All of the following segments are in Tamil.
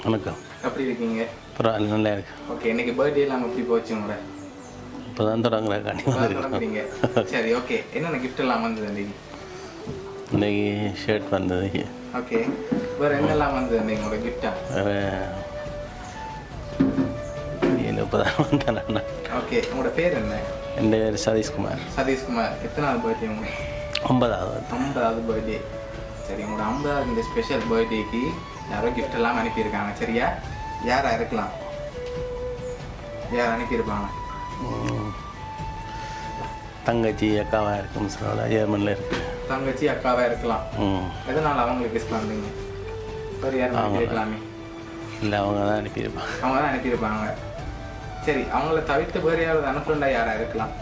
வணக்கம். எப்படி இருக்கீங்க? பரவாயில்ல, நல்லா இருக்கு. ஓகே, இன்னைக்கு பர்த்டே எல்லாம் எப்படி போச்சு உங்களோட? இப்போ தான் தொடங்குறீங்க. சரி, ஓகே. என்னென்ன கிஃப்ட் எல்லாம் வந்தது இன்னைக்கு? இன்னைக்கு ஷர்ட் வந்தது. ஓகே, வேறு என்னெல்லாம் வந்தது இன்னைக்கு உங்களோட கிஃப்டா? வேறு இப்போ தான் வந்தேன். ஓகே, உங்களோட பேர் என்ன? என் பேர் சதீஷ்குமார். சதீஷ்குமார். எத்தனாவது பர்த்டே உங்களுக்கு? 50வது பர்த்டே. சரி, உங்களோட 50வது இந்த ஸ்பெஷல் பர்த்டேக்கு யாரோ கிஃப்ட் எல்லாம் அனுப்பியிருக்காங்க. சரியா? யாரா இருக்கலாம்? யார் அனுப்பியிருப்பாங்க? தங்கச்சி அக்காவாக இருக்கும். சொல்ல ஜெர்மனில் இருக்கு. தங்கச்சி அக்காவாக இருக்கலாம். எதனால் அவங்களுக்கு கிஃப்ட் பண்ணுறீங்க? வேறு யாரும் அனுப்பியிருக்கலாமே? இல்லை, அவங்க தான் அனுப்பியிருப்பாங்க. அவங்க தான் அனுப்பியிருப்பாங்க. சரி, அவங்கள தவிர்த்து வேறு யாராவது அனுப்புறா யாராக இருக்கலாம்?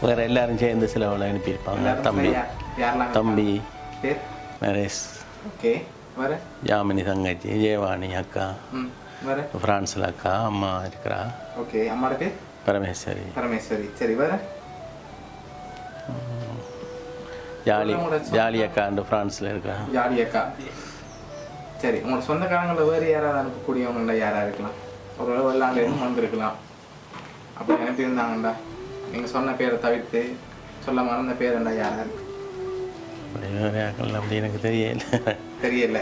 வேறு எல்லாரும் சேர்ந்து சிலவளை அனுப்பியிருப்பாங்க. தம்பி, யாரெல்லாம்? தம்பி பேர் நரேஷ். ஓகே, வேறு? ஜாமினி தங்கச்சி, ஜெயவாணி அக்கா, வேறு? ஃப்ரான்ஸில் அக்கா, அம்மா இருக்கிறா. ஓகே, அம்மாவோட பேர்? பரமேஸ்வரி. பரமேஸ்வரி. சரி, வேறு? ஜாலி அக்காண்டு ஃப்ரான்ஸில் இருக்கா. ஜாலி அக்கா. சரி, உங்களோட சொந்தக்காரங்களில் வேறு யாராவது அனுப்பக்கூடியவங்கள யாராக இருக்கலாம்? ஒரு வெள்ளாண்டுலேருந்து வந்திருக்கலாம். அப்படி அனுப்பியிருந்தாங்கண்டா நீங்கள் சொன்ன பேரை தவிர்த்து சொல்ல மறந்த பேருண்டா யாராக இருக்கு? அப்படி எனக்கு தெரியல.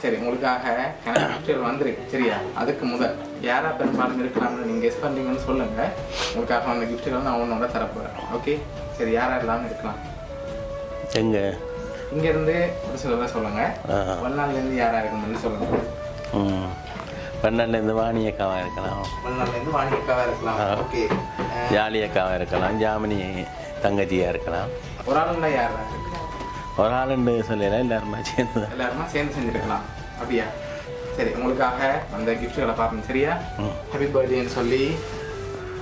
சரி, உங்களுக்காக கிஃப்ட்கள் வந்திருக்கு. சரியா? அதுக்கு முதல் யாரா பெரும்பாலும் இருக்கலாம்னு நீங்கள் கெஸ் பண்ணுறீங்கன்னு சொல்லுங்கள். உங்களுக்காக அந்த கிஃப்ட்கள் நான் அவனோட தரப்போகிறேன். ஓகே, சரி. யாராக இல்லாமல் இருக்கலாம்? எங்கே? இங்கேருந்து ஒரு சிலரை சொல்லுங்கள். வெளிநாட்டிலேருந்து யாராக இருக்கணும்னு சொல்லுங்கள். வெளிநாட்டிலேருந்து வாணி அக்காவாக இருக்கலாம். வெளிநாட்டிலேருந்து வாணி அக்காவாக இருக்கலாம். ஓகே. ஜாலி அக்காவாக இருக்கலாம். ஜாமினி தங்கச்சியாக இருக்கலாம். ஒரு ஆளுண்டா யாரா இருக்கு? ஒரு ஆளுண்டு சொல்லலாம். எல்லாருமா சேர்ந்து செஞ்சுருக்கலாம். அப்படியா? சரி, உங்களுக்காக அந்த கிஃப்ட்களை பார்க்கணும். சரியா? ஹாப்பி பர்த்டேன்னு சொல்லி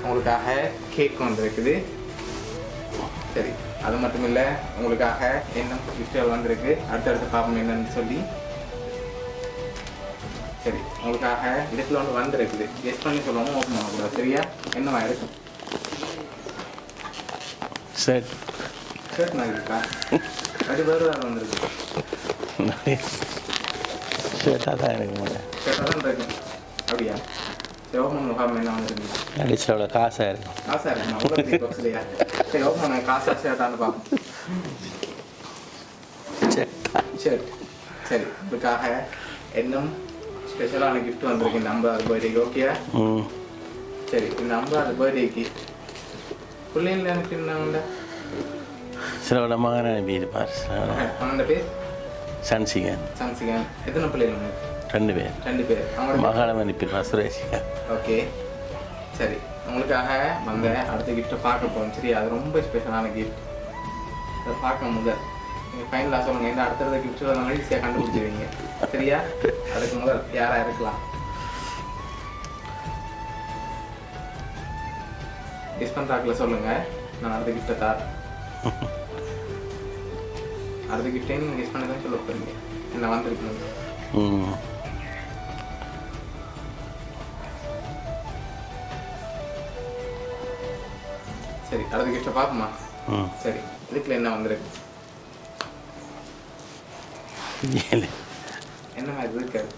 உங்களுக்காக கேக் வந்துருக்குது. சரி, அது மட்டும் இல்லை, உங்களுக்காக என்ன கிஃப்ட்கள் வந்திருக்கு அடுத்தடுத்து பார்ப்போம் என்னன்னு சொல்லி. சரி, உங்களுக்காக இதுக்குள்ள ஒன்று வந்திருக்குது. கெஸ் பண்ணி சொல்லுவோம், ஓப்பன் பண்ணக்கூடாது. சரியா? என்னவா இருக்கு? ஷர்ட் மாதிரி இருக்கா? அது வேறு வேறு வந்துருக்கு. ஷர்ட்டாக தான் இருக்கு. ஷர்ட்டாக தான் இருக்கு. அப்படியா? சரி, ஓப்பன் முகாம் என்ன வந்துருக்கு? அடிச்சு அவ்வளோ காசாக இருக்கும். காசாக இருக்குமா? அவ்வளோ பாக்ஸ்லையா? சரி, ஓப்பன் காசாக ஷர்ட்டான்னு பார்ப்போம். ஷர்ட். சரி, இதுக்காக இன்னும் ஸ்பெஷலான கிஃப்ட் வந்திருக்கு இந்த 50வது பர்த்டேக்கு. ஓகேயா? சரி, இந்த 50வது பர்த்டேக்கு பிள்ளைங்கள அனுப்பியிருந்தாங்கல்ல? சிலவோட மகன் அனுப்பியிருப்பார். அவனோட பேர்? சன்சிகன். எத்தனை பிள்ளைங்க? 2 பேர். 2 பேர். அவங்களோட மகாணம் அனுப்பியிருப்பார், சுரேஷிகா. ஓகே, சரி. உங்களுக்காக வந்த அடுத்த கிஃப்ட்டை பார்க்க போகிறோம். சரி, அது ரொம்ப ஸ்பெஷலான கிஃப்ட். அதை பார்க்க முதல் நீங்கள் ஃபைனலாக சொல்லுங்கள். இந்த அடுத்தடுத்த கிஃப்ட் வரனால ஈஸியாக கண்டுபிடிச்சிருவீங்க. சரியா? அதுக்கு முதல் யாராக இருக்கலாம்? கெஸ் பண்ணுறாக்கில் சொல்லுங்கள். நான் அடுத்த கிஃப்ட்டை தரேன். அடுத்த கிஃப்டே நீங்கள் கெஸ் பண்ணி தான் சொல்ல போகிறீங்க என்ன வந்திருக்கணும். சரி, அடுத்த கிஃப்ட்டை பார்ப்போமா? சரி, இதுக்குள்ள என்ன வந்திருக்கு? என்ன மாதிரி இருக்காது?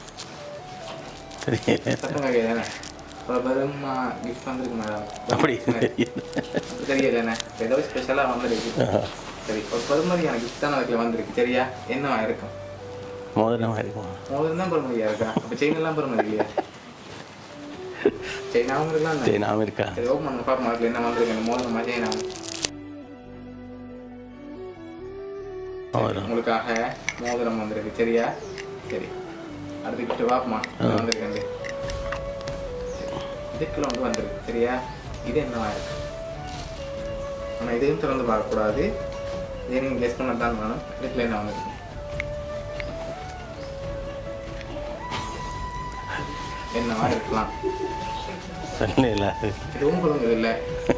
சத்தம் தானே பெருமா கிஃப்ட் வந்திருக்கு மேடம். அப்படி தெரியலண்ணே, ஏதோ ஸ்பெஷலாக வந்திருக்கு. சரி, ஒரு பெருமதியான கிஃப்ட் தான் அதுக்குள்ள வந்திருக்கு. சரியா? என்னவா இருக்கும்? மோதிரமாக இருக்கும். மோதிரம் தான் பெருமதியாக இருக்கா? அப்போ செயினெல்லாம் பெருமதி இல்லையா? செயினாவும் இருக்கலாம். செயினாவும் இருக்கா? சரி, ஓப்பன் பண்ண பார்ப்போம். அதுக்குள்ள என்ன வந்திருக்கு? மோதிரமா செயினாவும்? உங்களுக்காக மோதிரம் வந்திருக்கு. சரியா? சரி, அடுத்த கிஃப்ட் பார்ப்போமா? வந்திருக்கு. இதுக்குள்ள ஒன்று வந்திருக்கு. சரியா? இது என்னவா இருக்கு? ஆனால் இதையும் திறந்து பார்க்கக்கூடாது. இதை நீங்கள் கெஸ் பண்ண தான் வேணும். இதுக்குள்ள என்ன வந்திருக்கு? என்னவா இருக்கலாம்? இதுவும் சொல்லுங்க. இல்லை,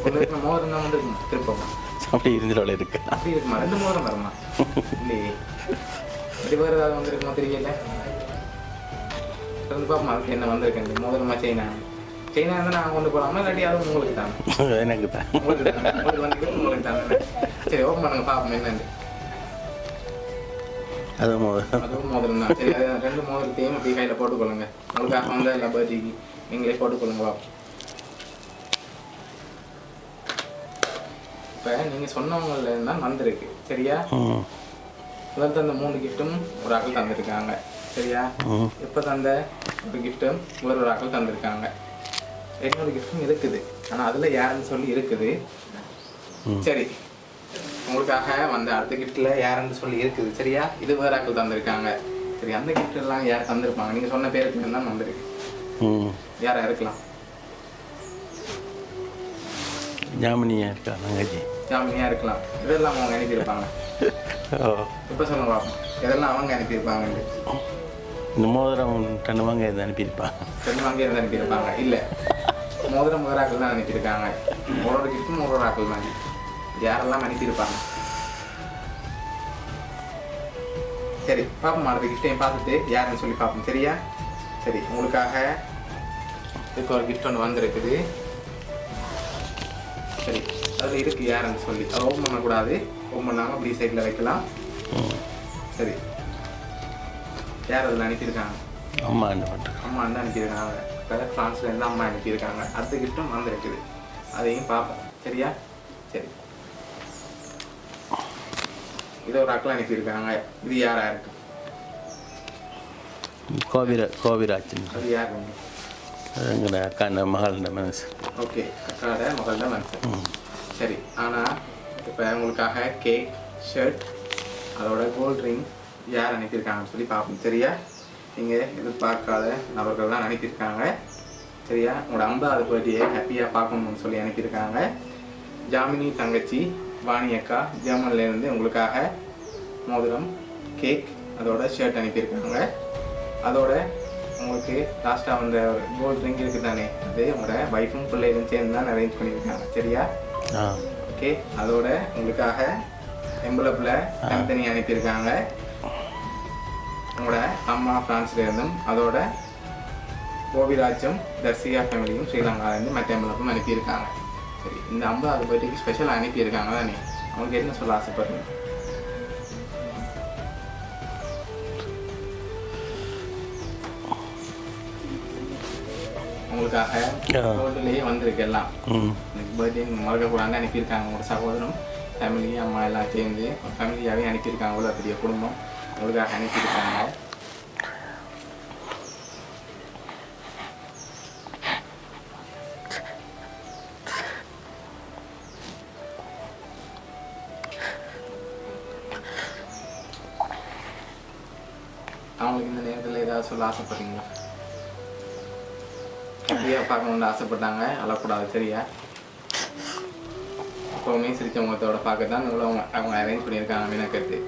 உங்களுக்கு மோதிரம் தான் வந்துருக்குமா? திருப்பமா அப்படி இருந்துட்டு இருக்கு. அப்படி இருக்குமா? 2 மோதிரம் வருமா? இல்லையே, இப்படி வேறு ஏதாவது வந்துருக்குமா? தெரியல. திறந்து பார்ப்போமா அதுக்கு என்ன வந்திருக்கு? மோதிரமா செயினா? செயினா இருந்தால் நாங்கள் கொண்டு போகலாமா? இல்லாட்டி அதுவும் உங்களுக்கு தானே? எனக்கு தான். உங்களுக்கு வந்து உங்களுக்கு தானே. சரி, ஓப்பன் பண்ணுங்க பார்ப்போம் என்னன்னு. அது மோதிரம். அதுவும் மோதிரம் தான். சரி, அது 2 மோதிரத்தையும் அப்படியே கையில் போட்டுக்கொள்ளுங்க. உங்களுக்காக வந்து இல்லை பர்த்டேக்கு நீங்களே போட்டுக்கொள்ளுங்க. வா, இப்போ நீங்கள் சொன்னவங்கள தான் வந்திருக்கு. சரியா? முதல் தந்த 3 கிஃப்ட்டும் ஒரு ஆக்கள் தந்திருக்காங்க. சரியா? இப்போ தந்த ஒரு கிஃப்ட்டும் ஒரு ஆக்கள் தந்திருக்காங்க. என்னோட கிஃப்டும் இருக்குது, ஆனால் அதில் யாருன்னு சொல்லி இருக்குது. சரி, உங்களுக்காக வந்த அடுத்த கிஃப்ட்டில் யாருன்னு சொல்லி இருக்குது. சரியா? இது வேறு ஆக்கள் தந்திருக்காங்க. சரி, அந்த கிஃப்ட் எல்லாம் யார் தந்திருப்பாங்க? நீங்கள் சொன்ன பேருக்கு தான் வந்திருக்கு. யாராக இருக்கலாம்? ஜாமினியாக இருக்கா தங்கச்சி? ஜாமினியாக இருக்கலாம். இதெல்லாம் அவங்க அனுப்பியிருப்பாங்க. இப்போ சொல்லுங்க பார்ப்போம், இதெல்லாம் அவங்க அனுப்பியிருப்பாங்க. இந்த மோதிரம் 2 வாங்க எது அனுப்பியிருப்பாங்க? 2 வாங்க எது அனுப்பியிருப்பாங்க? இல்லை, மோதிரம் முதலாக்கள் தான் அனுப்பியிருக்காங்க. ஒரு கிஃப்ட்டும் ஒரு ஆக்கள் மாதிரி யாரெல்லாம் அனுப்பியிருப்பாங்க? சரி, பார்ப்போம். அடுத்த கிஃப்டையும் பார்த்துட்டு யாருன்னு சொல்லி பார்ப்போம். சரியா? சரி, உங்களுக்காக இப்போ ஒரு கிஃப்ட் ஒன்று வந்திருக்குது. சரி, அதில் இருக்குது யாருன்னு சொல்லி. அதை ஓப்பன் பண்ணக்கூடாது, ஓப்பன் பண்ணாமல் அப்படி சைடில் வைக்கலாம். சரி, யார் அதில் அனுப்பியிருக்காங்க? அம்மா வந்து அனுப்பியிருக்காங்க. இப்போ ஃப்ரான்ஸ்லேருந்து அம்மா அனுப்பியிருக்காங்க. அடுத்த கிஃப்ட்டும் வந்திருக்குது, அதையும் பார்ப்போம். சரியா? சரி, இதை ஒரு அக்கள் அனுப்பியிருக்காங்க. இது யாராக இருக்கு? கோவிராஜ். அது யார்? எங்களோட அக்காண்ட மகளோட மனசு. ஓகே, அக்காவோட மகளோட மனசு. சரி, ஆனால் இப்போ உங்களுக்காக கேக், ஷர்ட், அதோட கோல்ட் ரிங் யார் அனுப்பியிருக்காங்கன்னு சொல்லி பார்ப்போம். சரியா? நீங்கள் எதிர்பார்க்காத நபர்கள் தான் அனுப்பியிருக்காங்க. சரியா? உங்களோட 50வது பர்த்டே ஹாப்பியாக பார்க்கணும்னு சொல்லி அனுப்பியிருக்காங்க. ஜாமினி தங்கச்சி வாணி அக்கா ஜெர்மன்லேருந்து உங்களுக்காக மோதிரம், கேக், அதோட ஷர்ட் அனுப்பியிருக்காங்க. அதோட உங்களுக்கு லாஸ்ட்டாக வந்த ஒரு கோல்ட் ரிங் இருக்குது தானே, அது உங்களோட வைஃபும் பிள்ளைகளும் சேர்ந்து தான் அரேஞ்ச் பண்ணியிருக்காங்க. சரியா? ஓகே, அதோட உங்களுக்காக எம்பளப்பில் தனித்தனி அனுப்பியிருக்காங்க. உங்களோட அம்மா ஃப்ரான்ஸ்லேருந்தும் அதோட கோவிராஜும் தர்சிகா ஃபேமிலியும் ஸ்ரீலங்காலேருந்து மற்ற எம்பளப்பும் அனுப்பியிருக்காங்க. சரி, இந்த 50வது பர்த்டேக்கு ஸ்பெஷலாக அனுப்பியிருக்காங்க தானே, அவங்களுக்கு என்ன சொல்ல ஆசைப்படுறீங்க? உங்களுக்காக ஹோட்டல்லையே வந்திருக்கு எல்லாம். எனக்கு பர்த்டே மறக்கக்கூடாதுன்னு அனுப்பியிருக்காங்க. உங்களோட சகோதரம், ஃபேமிலி, அம்மா எல்லாம் சேர்ந்து ஒரு ஃபேமிலியாகவே அனுப்பியிருக்காங்க. அவ்வளோ பெரிய குடும்பம் உங்களுக்காக அனுப்பியிருக்காங்க. அவங்களுக்கு இந்த நேரத்தில் ஏதாவது சொல்ல ஆசைப்படுறீங்களா? அப்படியே பார்க்கணுன்னு ஆசைப்பட்டாங்க, அழக்கூடாது. சரியா? எப்போவுமே சிரிச்ச முகத்தோட பார்க்க தான் அவங்க அரேஞ்ச் பண்ணியிருக்காங்க மீனக்கட்டு.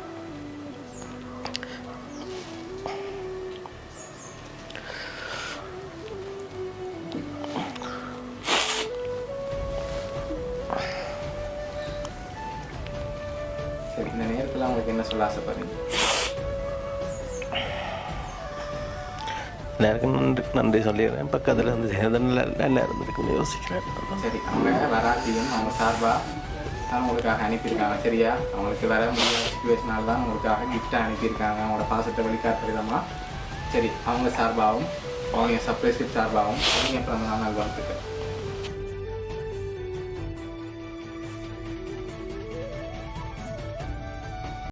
சரி, இந்த நேரத்தில் அவங்களுக்கு என்ன சொல்ல ஆசைப்படுறீங்க? எல்லாருக்கும் நன்றி சொல்லிடுறேன். பக்கத்தில் இருந்து நல்லா இருந்திருக்குன்னு யோசிக்கிறேன். சரி, அவங்க வராட்டியும் அவங்க சார்பாக தான் உங்களுக்காக அனுப்பியிருக்காங்க. சரியா? அவங்களுக்கு வர முடியாத சுச்சுவேஷனால் தான் உங்களுக்காக கிஃப்டாக அனுப்பியிருக்காங்க, அவங்களோட பாசத்தை வெளிக்காட்டுற விதமாக. சரி, அவங்க சார்பாகவும் அவங்க சர்ப்ரைஸ் கிஃப்ட் சார்பாகவும் அவங்க பிறந்த நாள் வாழ்த்துக்கள்.